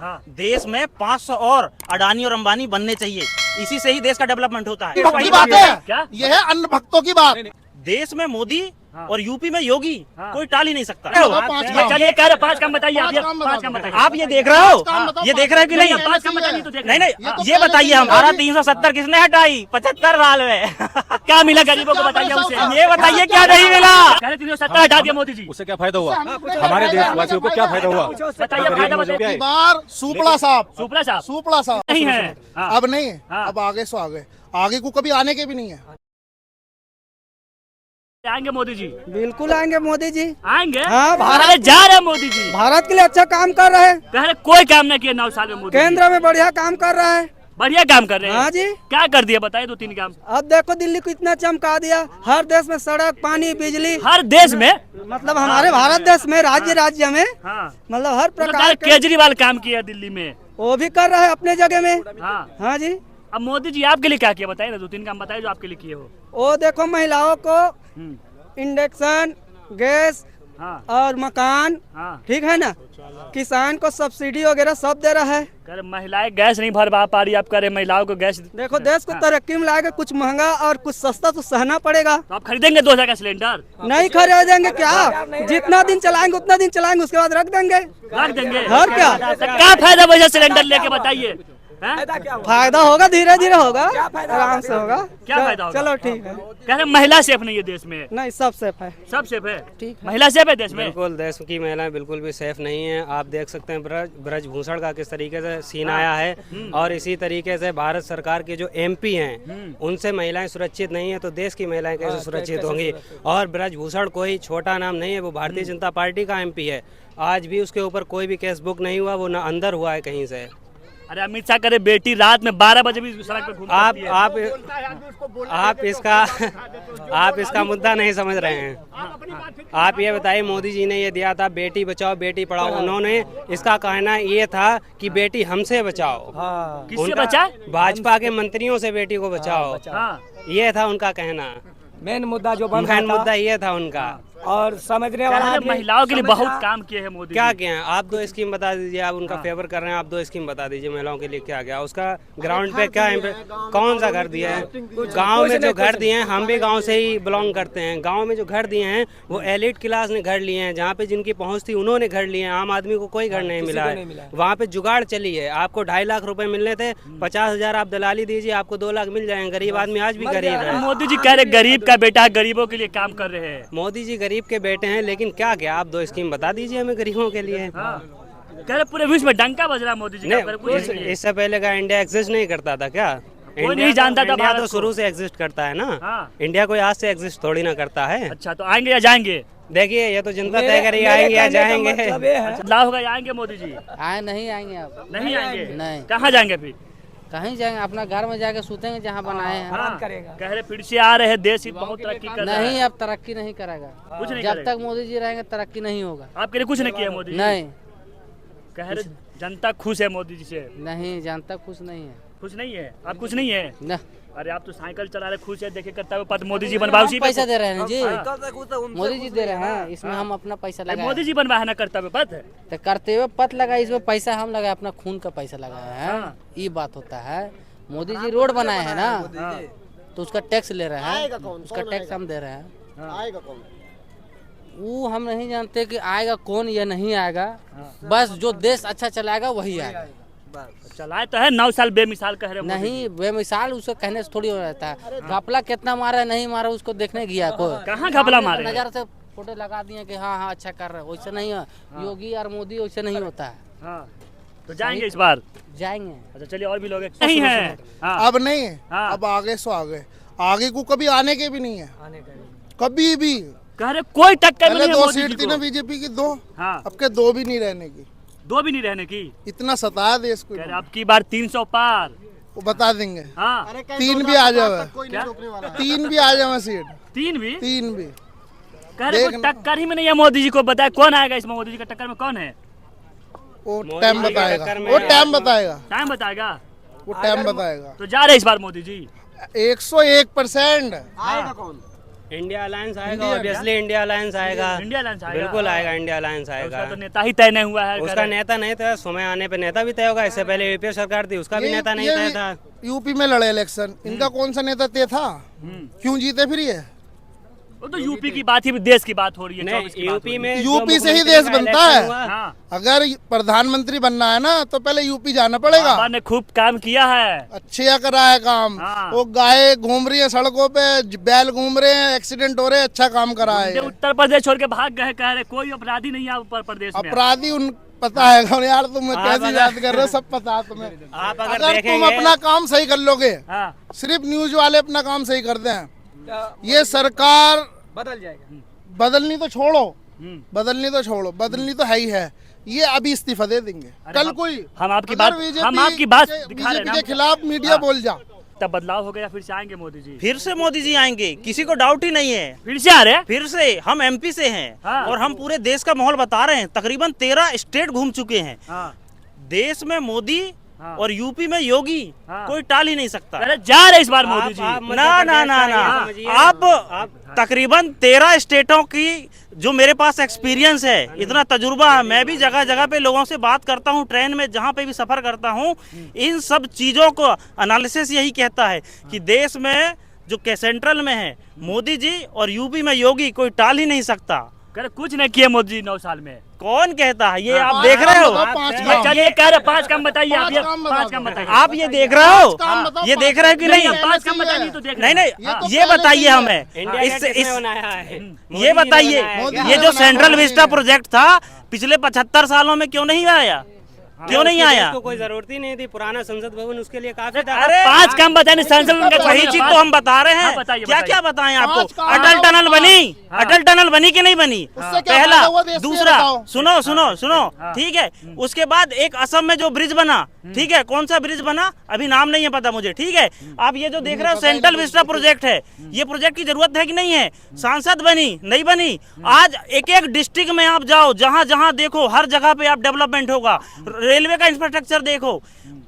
हाँ। देश में 500 और अडानी और अंबानी बनने चाहिए, इसी से ही देश का डेवलपमेंट होता है। वही बात है क्या? ये है अन्न भक्तों की बात। देश में मोदी हाँ। और यूपी में योगी हाँ। कोई टाल ही नहीं सकता। चलिए कह रहे 5 काम बताइए आप, ये 5 काम बताइए। आप ये देख रहे हो, ये देख रहे हो कि नहीं? 5 काम बताइए तो देख नहीं रहे नहीं, ये बताइए हमारा 370 किसने हटाई 75 साल में? हैं। क्या मिला गरीबों को बताइए उसे। ये बताइए क्या नहीं मिला? कह रहे 370 हटा दिया मोदी जी। उससे क्या फायदा हुआ? हमारे देशवासियों को क्या फायदा हुआ? बताइए फायदा बताइए। बार सुपड़ा साहब सुपड़ा साहब सुपड़ा साहब नहीं है। हाँ। अब नहीं है, हाँ। अब आगे सो आगे आगे को कभी आने के भी नहीं है। आएंगे मोदी जी, बिल्कुल आएंगे मोदी जी। आएंगे। हाँ, भारत जा रहे हैं मोदी जी। भारत के लिए अच्छा काम कर रहे हैं। कह रहे कोई काम नहीं किया 9 साल में मोदी जी। केंद्र में बढ़िया काम कर रहा है। बढ़िया काम कर रहे हैं। हाँ जी। क्या कर दिया बताइए 2-3 काम। अब देखो दिल्ली को इतना चमका दिया, हर देश में सड़क पानी बिजली, हर देश में मतलब हमारे भारत देश में राज्य राज्य में हाँ मतलब हर मतलब प्रकार के केजरीवाल काम किया दिल्ली में। वो भी कर रहा है अपने जगह में। हाँ हाँ जी। अब मोदी जी आपके लिए क्या किया बताइए ना, 2-3 काम बताइए जो आपके लिए किए हो। वो देखो महिलाओं को हम्म, इंडक्शन गैस हाँ और मकान, हाँ। ठीक है ना, किसान को सब्सिडी वगैरह सब दे रहा है। कह रहे महिलाएं गैस नहीं भरवा पा रही, आप कह रहे महिलाओं को गैस। देखो देश को तरक्की में लाएगा, कुछ महंगा और कुछ सस्ता तो सहना पड़ेगा। तो आप खरीदेंगे 2000 का सिलेंडर? नहीं खरीदेंगे क्या, जितना दिन चलाएंगे उतना दिन चलाएंगे, उसके बाद रख देंगे। रख देंगे और क्या? तो क्या फायदा वजह सिलेंडर लेके बताइए। हैं? फायदा होगा, धीरे धीरे होगा, आराम से होगा। क्या फायदा होगा? चलो ठीक है। कह रहे महिला सेफ नहीं है देश में। नहीं सब सेफ है। सब सेफ है, ठीक है। महिला सेफ है देश में। बिल्कुल, देश की महिलाएं बिल्कुल भी सेफ नहीं है। आप देख सकते हैं ब्रजभूषण का किस तरीके से सीन आया है, और इसी तरीके से भारत सरकार के जो एमपी हैं उनसे महिलाएं सुरक्षित नहीं है, तो देश की महिलाएं कैसे सुरक्षित होंगी? और ब्रजभूषण कोई छोटा नाम नहीं है, वो भारतीय जनता पार्टी का एमपी है। आज भी उसके ऊपर कोई भी केस बुक नहीं हुआ, वो न अंदर हुआ है कहीं से। अरे अमित शाह करे बेटी रात में 12 बजे भी सड़क पे घूमती है। आप इसका मुद्दा नहीं समझ रहे हैं। आप ये बताइए, मोदी जी ने ये दिया था बेटी बचाओ बेटी पढ़ाओ, उन्होंने इसका कहना ये था कि बेटी हमसे बचाओ। किससे बचाए? भाजपा के मंत्रियों से बेटी को बचाओ, हाँ। ये था उनका कहना। मेन मुद्दा जो बन मेन मुद्दा ये था उनका। और समझने कह वाला रहे आदमी महिलाओं के लिए बहुत काम किए हैं मोदी क्या जी। किया है? आप 2 स्कीम बता दीजिए। आप उनका फेवर कर रहे हैं, आप 2 स्कीम बता दीजिए महिलाओं के लिए क्या क्या उसका ग्राउंड पे क्या कौन सा घर दिया है? गांव में जो घर दिए हैं, हम भी गांव से ही बिलोंग करते हैं, गांव में जो घर दिए हैं वो एलिट क्लास ने घर लिए हैं, जहाँ पे जिनकी पहुंच थी उन्होंने घर लिए हैं। आम आदमी को कोई घर नहीं मिला है। वहाँ पे जुगाड़ चली है। आपको 2.5 लाख रुपए मिलने थे, 50,000 आप दलाली दीजिए, आपको 2 लाख मिल जाएंगे। गरीब आदमी आज भी गरीब है। मोदी जी कह रहे गरीब का बेटा गरीबों के लिए काम कर रहे हैं। मोदी जी गरीब के बेटे हैं, लेकिन क्या क्या आप 2 स्कीम बता दीजिए हमें गरीबों के लिए। हाँ। कह रहे पूरे विश्व में डंका बज रहा है मोदी जी का। नहीं, इससे पहले का इंडिया एग्जिस्ट नहीं करता था क्या? कोई नहीं जानता था इंडिया भारत तो को। शुरू से एग्जिस्ट करता है ना। हाँ। इंडिया कोई आज से एग्जिस्ट थोड़ी ना करता है। अच्छा तो आएंगे या जाएंगे? देखिए, ये तो जनता तय करेगी आएंगे या जाएंगे। बदलाव होगा या आएंगे मोदी जी? आए नहीं आएंगे अब। नहीं आएंगे। नहीं। कहाँ जाएंगे फिर? कहीं जाएंगे, अपना घर में जाके सूतेंगे जहाँ बनाए हैं। हाँ। कह रहे फिर से आ रहे हैं, देश ही बहुत तरक्की कर रहा है। नहीं, अब तरक्की नहीं करेगा। कुछ नहीं जब करेगा। तक मोदी जी रहेंगे तरक्की नहीं होगा। आपके लिए कुछ नहीं किया मोदी जी? नहीं कह रहे जनता खुश है मोदी जी से। नहीं, जनता खुश नहीं है। खुश नहीं है? आप खुश नहीं है? न अरे आप तो साइकिल चला रहे, खुश है देखे करता हुआ पद मोदी जी बनवाए उसी पे। पैसा दे रहे हैं जी, हाँ। मोदी जी दे रहे हैं, इसमें हम अपना पैसा अरे लगाए। मोदी जी बनवाए है ना करता हुआ पद। तो करते हुए पत लगा, इसमें पैसा हम लगाए, अपना खून का पैसा लगाए हैं। हाँ। ये बात होता है। मोदी जी रोड बनाए हैं ना, हाँ। तो उसका टैक्स ले रहे हैं, उसका टैक्स हम दे रहे हैं। वो हम नहीं जानते कि आएगा कौन या नहीं आएगा। बस जो देश अच्छा चलाएगा वही आएगा। चलाए तो है 9 साल बेमिसाल कह रहे मोदी जी। नहीं बेमिसाल, उसे कहने से थोड़ी हो रहता है। घपला कितना मारा नहीं मारा उसको देखने गया कोई। कहाँ घपला मारे? नजर से फोटो लगा दिए कि हाँ हाँ अच्छा कर रहे, वैसे नहीं है। योगी और मोदी वैसे नहीं होता है। हाँ। तो जाएंगे इस बार? जाएंगे। अच्छा चलिए, और भी लोग हैं। नहीं है। हाँ। अब नहीं है, हाँ। अब आगे सो आगे आगे को कभी आने के भी नहीं है, कभी भी। कह रहे कोई टक्कर पहले नहीं है 2 मोदी जी सीट थी को। ना बीजेपी की, 2, हाँ। अब के 2 भी नहीं रहने की। 2 भी नहीं रहने की। इतना सताया देश को। कह रहे अब की बार 300 पार। वो बता देंगे। हाँ। 3 भी आ जाए, क्या? 3 भी आ जाए सीट, 3 भी? 3 भी। कह रहे कोई टक्कर ही में नहीं है मोदी जी को। बताए कौन आएगा इसमें? मोदी जी का टक्कर में कौन है? वो टाइम बताएगा, में वो टाइम बताएगा, टाइम बताएगा। वो टाइम बताएगा। तो जा रहे इस बार मोदी जी? 101%। आएगा कौन? इंडिया अलायंस आएगा, ऑब्वियसली इंडिया अलायंस आएगा, इंडिया अलायंस आएगा? बिल्कुल आएगा, इंडिया अलायंस आएगा। उसका तो नेता ही तय नहीं हुआ है। उसका नेता नहीं था, समय आने पे नेता भी तय होगा। इससे पहले यूपीए सरकार थी, उसका भी नेता नहीं तय था। यूपी में लड़े इलेक्शन, इनका कौन सा नेता तय था? क्यों जीते फिर ये? वो तो यूपी की बात ही देश की बात हो रही है। नहीं, 24 की बात यूपी हो रही में यूपी जो से ही मुख्यमंत्री देश का बनता इलेक्शन है। हुआ, हाँ, अगर प्रधानमंत्री बनना है ना तो पहले यूपी जाना पड़ेगा। बाबा ने खूब काम किया है। अच्छे करा है काम। हाँ। वो गाय घूम रही है सड़कों पे, बैल घूम रहे हैं, एक्सीडेंट हो रहे हैं, अच्छा काम करा है। ये उत्तर प्रदेश छोड़ के भाग गए, कह रहे कोई अपराधी नहीं है उत्तर प्रदेश में। अपराधी उन पता है कौन यार, तुम कैसी बात कर रहे हो, सब पता है तुम्हें। आप अगर अगर तुम देखेंगे अपना काम सही कर लोगे, हाँ, सिर्फ न्यूज वाले अपना काम सही करते हैं, ये सरकार बदल जाएगा। बदलनी तो छोड़ो, बदलनी तो है ही है। ये अभी इस्तीफा दे देंगे कल कोई। हम आपकी अगर बात दिखा रहे बीजेपी हैं के खिलाफ मीडिया बोल जा, तब बदलाव हो गया, फिर से आएंगे मोदी जी। फिर से मोदी जी आएंगे, किसी को डाउट ही नहीं है। फिर से आ रहे हैं? फिर से हम एमपी से हैं। हाँ। और हम पूरे देश का माहौल बता रहे हैं। तकरीबन 13 स्टेट घूम चुके हैं। हाँ, देश में मोदी हाँ। और यूपी में योगी, हाँ। कोई टाल ही नहीं सकता। अरे जा रहे इस बार मोदी जी। ना ना ना ना, आप तकरीबन 13 स्टेटों की जो मेरे पास एक्सपीरियंस है, इतना तजुर्बा है, मैं भी जगह जगह पे लोगों से बात करता हूँ, ट्रेन में जहाँ पे भी सफर करता हूँ, इन सब चीजों को एनालिसिस यही कहता है कि देश में जो के सेंट्रल में है मोदी जी और यूपी में योगी, कोई टाल ही नहीं सकता। करे कुछ नहीं किए मोदी जी 9 साल में। कौन कहता है ये? आप देख रहे हो? चलिए कह रहे 5 काम बताइए आप। ये 5 काम बताइए। आप ये देख रहे हो? ये देख रहे हो कि नहीं? 5 काम बताइए तो देख नहीं रहे नहीं, ये बताइए हमें, ये बताइए, ये जो सेंट्रल विस्टा प्रोजेक्ट था पिछले 75 सालों में क्यों नहीं आया? क्यों नहीं आया? उसको कोई जरूरत ही नहीं थी। पुराना संसद भवन उसके लिए काफी था। अरे 5 काम बताइए संसद में। वही चीज तो हम बता रहे हाँ, हैं। बताइए, क्या बताइए। क्या बताएं आपको? 5 काम अटल टनल बनी, हाँ। अटल टनल बनी कि नहीं बनी? उससे क्या पहला, फायदा हुआ देश को, ये दूसरा, बताओ। सुनो सुनो सुनो, हाँ। ठीक है। उसके बाद एक असम में जो ब्रिज बना, ठीक है, कौन सा ब्रिज बना अभी नाम नहीं है पता मुझे, ठीक है। आप ये जो देख रहे हो सेंट्रल विस्टा प्रोजेक्ट है, ये प्रोजेक्ट की जरूरत है कि नहीं है? सांसद बनी नहीं बनी? आज एक एक डिस्ट्रिक्ट में आप जाओ, जहां जहां देखो हर जगह पे आप डेवलपमेंट होगा। रेलवे का इंफ्रास्ट्रक्चर देखो,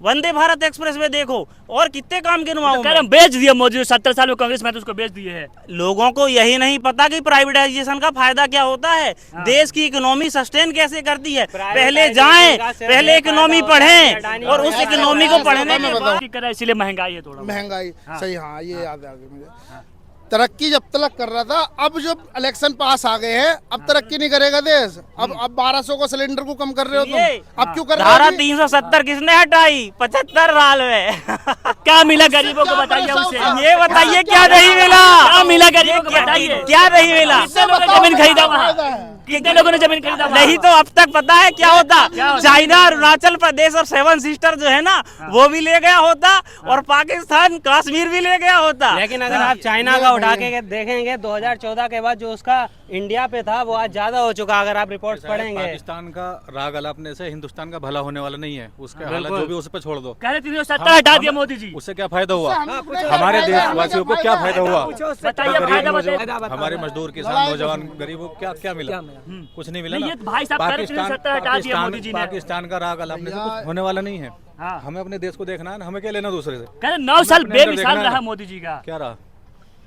वंदे भारत एक्सप्रेस में देखो, और कितने काम गिनवाऊं कह रहे हम बेच दिए मोदी 70 साल में कांग्रेस में, तो उसको बेच दिए है। लोगों को यही नहीं पता कि प्राइवेटाइजेशन का फायदा क्या होता है, देश की इकोनॉमी सस्टेन कैसे करती है। पहले जाएं, पहले इकोनॉमी पढ़ें, और उस इकोनॉमी को पढ़ने के बाद की करे, इसीलिए महंगाई है थोड़ा। महंगाई सही, हाँ ये याद आ गया मुझे। तरक्की जब तक कर रहा था, अब जब इलेक्शन पास आ गए हैं, अब तरक्की नहीं करेगा देश। अब 1200 को सिलेंडर को कम कर रहे हो तुम, अब क्यों कर रहे हो? धारा 370 किसने हटाई 75 साल में? क्या मिला गरीबों को बताइए उसे। ये बताइए क्या नहीं मिला? क्या मिला गरीबों को बताइए। क्या नहीं मिला? कितने लोगों ने जमीन खरीदा वहाँ? कितने लोगों ने जमीन खरीदा वहाँ? नहीं तो अब तक पता है क्या होता? चाइना, अरुणाचल प्रदेश और 7 सिस्टर जो है ना, वो भी ले गया होता, और पाकिस्तान कश्मीर भी ले गया होता। लेकिन अगर आप चाइना का उठा के देखेंगे 2014 के बाद जो उसका इंडिया पे था, वो आज ज्यादा हो चुका। अगर आप रिपोर्ट्स पढ़ेंगे, पाकिस्तान का राग अलापने से हिंदुस्तान का भला होने वाला नहीं है। उसके हालात जो भी उस पर छोड़ दो। कह रहे 370 हटा दिया मोदी जी। उससे क्या फायदा हुआ? हमारे देशवासियों को क्या फायदा हुआ? बताइए फायदा बताइए। हमारे मजदूर, किसान, नौजवान, गरीबों को क्या क्या मिला? कुछ नहीं मिला नहीं, ना। ये भाई साहब कह रहे 370 हटा दिया मोदी जी ने। पाकिस्तान का राग अलापने से कुछ होने वाला नहीं है। हाँ। हमें अपने देश को देखना है ना, हमें क्या लेना दूसरे से? कह रहे 9 साल अपने अंदर बेमिसाल देखना रहा है। मोदी जी का। क्या रहा?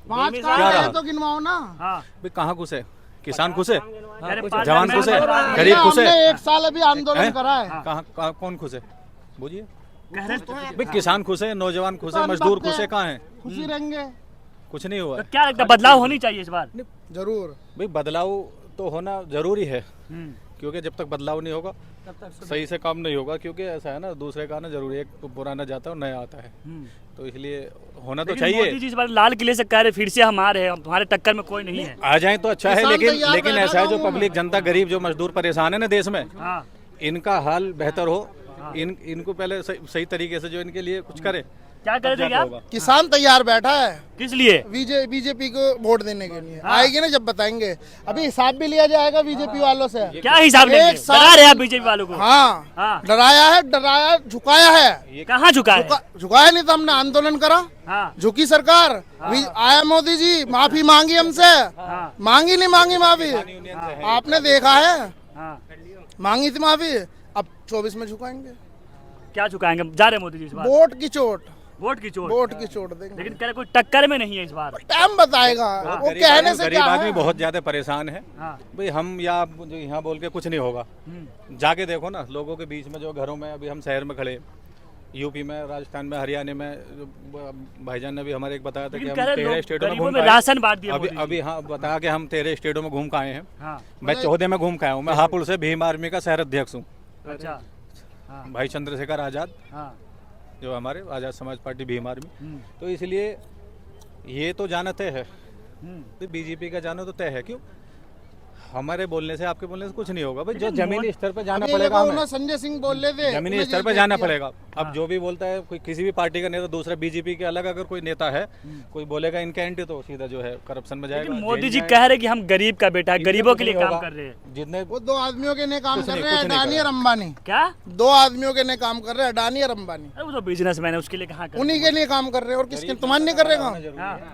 5 क्या काम रहा? है तो गिनवाओ ना। हाँ, भाई कहाँ खुश है? किसान खुश है? कह रहे 5 जवान साल खुश में है? बर्बाद। गरीब खुश है? हमने 1 साल अभी आंदोलन करा है। कहाँ कौन खुश है? बोलिए। कह रहे भाई किसान खुश है, नौजवान खुश है, मजदूर खुश है, कहाँ है? खुशी रहेंगे कुछ नहीं हुआ तो है। क्या लगता है बदलाव होनी चाहिए इस बार? जरूर। भाई बदलाव तो होना जरूरी है, क्योंकि जब तक बदलाव नहीं होगा सही से काम नहीं होगा। क्योंकि ऐसा है ना, दूसरे का आना जरूरी है। एक तो पुराना जाता है और नया आता है, तो इसलिए होना तो लेकिन मोदी चाहिए। जी इस बार लाल किले से कह रहे फिर से हम आ रहे हैं, हमारे टक्कर में कोई नहीं है। आ जाए तो अच्छा है, किसान लेकिन तैयार लेकिन बैठा ऐसा है जो गाँव में। पब्लिक, जनता, गरीब, जो मजदूर परेशान है ना देश में, हाँ, इनका हाल बेहतर हो। इनको पहले सही तरीके से जो इनके लिए कुछ करे, क्या कर रहे थे आप? किसान तैयार बैठा है किस लिए? बीजेपी को वोट देने के लिए। आएगी ना जब बताएंगे। अभी हिसाब भी लिया जाएगा बीजेपी वालों से। क्या हिसाब लेंगे? एक साल- डरा रहे आप बीजेपी वालों को? हाँ, हाँ। डराया झुकाया है। कहाँ झुका है? झुकाया नहीं तो हमने आंदोलन करा, हाँ, झुकी सरकार। आया मोदी जी, माफी मांगी हमसे, हाँ, मांगी नहीं मांगी माफी, आपने देखा है, हाँ। मांगी थी माफी। अब 24 में झुकाएंगे। क्या झुकाएंगे? जा रहे मोदी जी इस बार? वोट की चोट, वोट की चोट। वोट की चोट देंगे। लेकिन कह रहे कोई टक्कर में नहीं है इस बार। टाइम बताएगा, वो कहने से गरीब क्या आदमी है। बहुत ज्यादा परेशान है हाँ। भाई। हम या जो यहाँ बोल के कुछ नहीं होगा, जाके देखो ना लोगों के बीच में जो घरों में, अभी हम शहर में खड़े, यूपी में, राजस्थान में, हरियाणा में, भाईजान ने भी हमारे एक बताया था कि लेकिन हम कह रहे 13 लोग स्टेटों में गरीबों घूम में के आए। राशन बांट दिया अभी मोदी जी। अभी हाँ बताया कि हम 13 स्टेटों में घूम के आए हैं। हाँ। मैं 14 में घूम के आया हूँ। मैं हापुड़ से भीम आर्मी का शहर अध्यक्ष हूँ। अच्छा। भाई चंद्रशेखर आज़ाद, हाँ। जो हमारे आज़ाद समाज पार्टी भीम आर्मी, तो इसलिए ये तो जाना तय है, बीजेपी का जाना तो तय है। क्यों? हमारे बोलने से, आपके बोलने से कुछ नहीं होगा भाई। जो जमीनी स्तर पर जाना अभी पड़ेगा देखो हमें, ना, संजय सिंह बोल रहे थे, जमीनी उन्हें स्तर जेल पर भेज जाना दिया। पड़ेगा। अब जो भी बोलता है कोई, किसी भी पार्टी का नेता, दूसरा बीजेपी के अलग अगर कोई नेता है, कोई बोलेगा इनका एंटी, तो सीधा जो है करप्शन में जाएगा। लेकिन मोदी जेल जी जाएगा। कह रहे कि हम गरीब का बेटा है, इनसे गरीबों कुछ के लिए नहीं काम होगा। कर रहे हैं। जितने वो दो आदमियों के ने काम कुछ कर नहीं- रहे हैं, कुछ नहीं अडानी करा। और अंबानी। क्या? दो आदमियों के ने काम कर रहे हैं, अडानी और अंबानी। अरे वो तो बिजनेसमैन है, उसके लिए कहाँ कर। उन्हीं के लिए काम कर रहे हैं, और किसके? तुम्हारे नहीं कर रहे काम?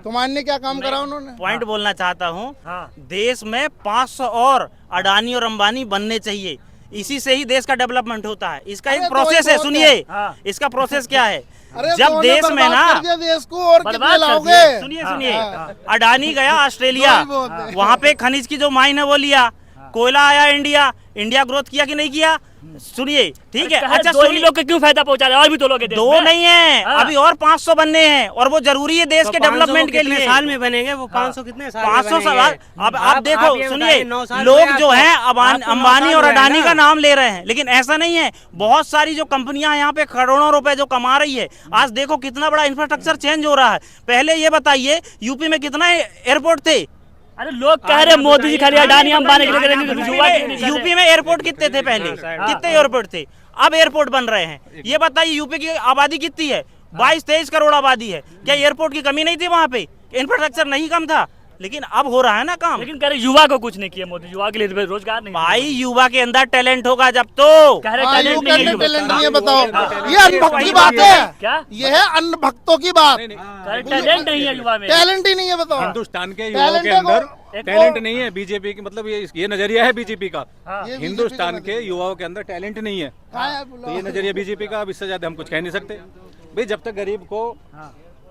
तुम्हारे ने क्या काम करा उन्होंने? पॉइंट बोलना चाहता हूँ, हाँ। देश में 500 और अडानी और अंबानी बनने चाहिए। इसी से ही देश का डेवलपमेंट होता है। इसका अरे एक प्रोसेस दो है, ही सुनिए। हाँ। इसका प्रोसेस क्या है? अरे जब दोनों देश में बर्बाद ना, कर दिया देश को, और कितने बर्बाद कर लाओगे? दिया। सुनिए सुनिए, हाँ। अडानी गया ऑस्ट्रेलिया, दो ही बहुत है। वहां पे खनिज की जो माइन है वो लिया, कोयला आया इंडिया, इंडिया ग्रोथ किया कि नहीं किया? सुनिए, ठीक है। अच्छा दो ही सुनिए, लोग के क्यों फायदा पहुंचा रहे हैं? और भी तो लोग हैं देश दो में। नहीं है, हाँ। अभी और 500 बनने हैं, और वो जरूरी है देश तो के 500 डेवलपमेंट के कितने लिए। साल में बनेंगे वो? 500 कितने साल में 500 बनेंगे? साल। अब आप देखो, ये सुनिए, बताइए, 9 साल लोग हुए जो आपको? है आपको 9 अंबानी साल और हुए हैं अडानी ना? का नाम ले रहे हैं, लेकिन ऐसा नहीं है। बहुत सारी जो कंपनियां यहाँ पे करोड़ों रुपए जो कमा रही है, आज देखो कितना बड़ा इंफ्रास्ट्रक्चर चेंज हो रहा है। पहले ये बताइए, यूपी में कितना एयरपोर्ट थे? अरे लोग कह रहे हैं मोदी जी खाली अडानी अंबानी के लिए करेंगे, युवा के लिए नहीं कर रहे। यूपी में एयरपोर्ट कितने थे पहले? कितने एयरपोर्ट थे? अब एयरपोर्ट बन रहे हैं। ये बताइए, यूपी की आबादी कितनी है? 22-23 करोड़ आबादी है। क्या एयरपोर्ट की कमी नहीं थी वहाँ पे? इंफ्रास्ट्रक्चर नहीं कम था? लेकिन अब हो रहा है ना काम। लेकिन कह रहे युवा को कुछ नहीं किया मोदी, युवा के लिए रोजगार नहीं। भाई युवा के अंदर टैलेंट होगा जब तो। कह रहे हाँ, टैलेंट यू नहीं है करने युवा। टैलेंट नहीं है, बताओ। हाँ। ये अनभक्त की बात है। क्या? ये है अनभक्तों की बात। कह रहे टैलेंट नहीं है युवा में। टैलेंट ही नहीं है, बताओ। हिंदुस्तान के युवाओं के टैलेंट अंदर एक टैलेंट वो- नहीं है। बीजेपी की मतलब ये नजरिया है बीजेपी का। ये बीजेपी हिंदुस्तान का के युवाओं के अंदर टैलेंट नहीं है, कहाँ है तो ये नजरिया बीजेपी का। अब इससे ज्यादा हम कुछ कह नहीं सकते भाई। जब तक गरीब को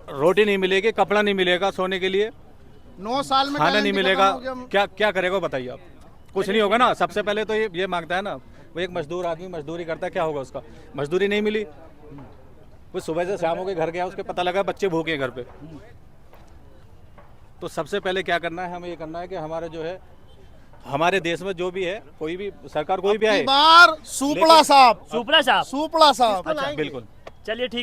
रोटी नहीं मिलेगी, कपड़ा नहीं मिलेगा, सोने के लिए 9 साल में खाना टैलेंट नहीं ही मिलेगा, खत्म हो गया। हम- क्या क्या करेगा बताइए आप? कुछ नहीं होगा ना। सबसे पहले तो ये मांगता है ना, वो एक मजदूर आदमी मजदूरी करता है, क्या होगा उसका? मजदूरी नहीं मिली, वो सुबह से शाम हो के घर गया, उसके पता लगा बच्चे भूखे हैं घर पे। तो सबसे पहले क्या करना है? हमें ये करना है कि हमारे जो है, हमारे देश में जो भी है, कोई भी सरकार कोई भी आए, बार सुपड़ा साहब, सुपड़ा साहब। सुपड़ा साहब। अच्छा, बिल्कुल चलिए ठीक है।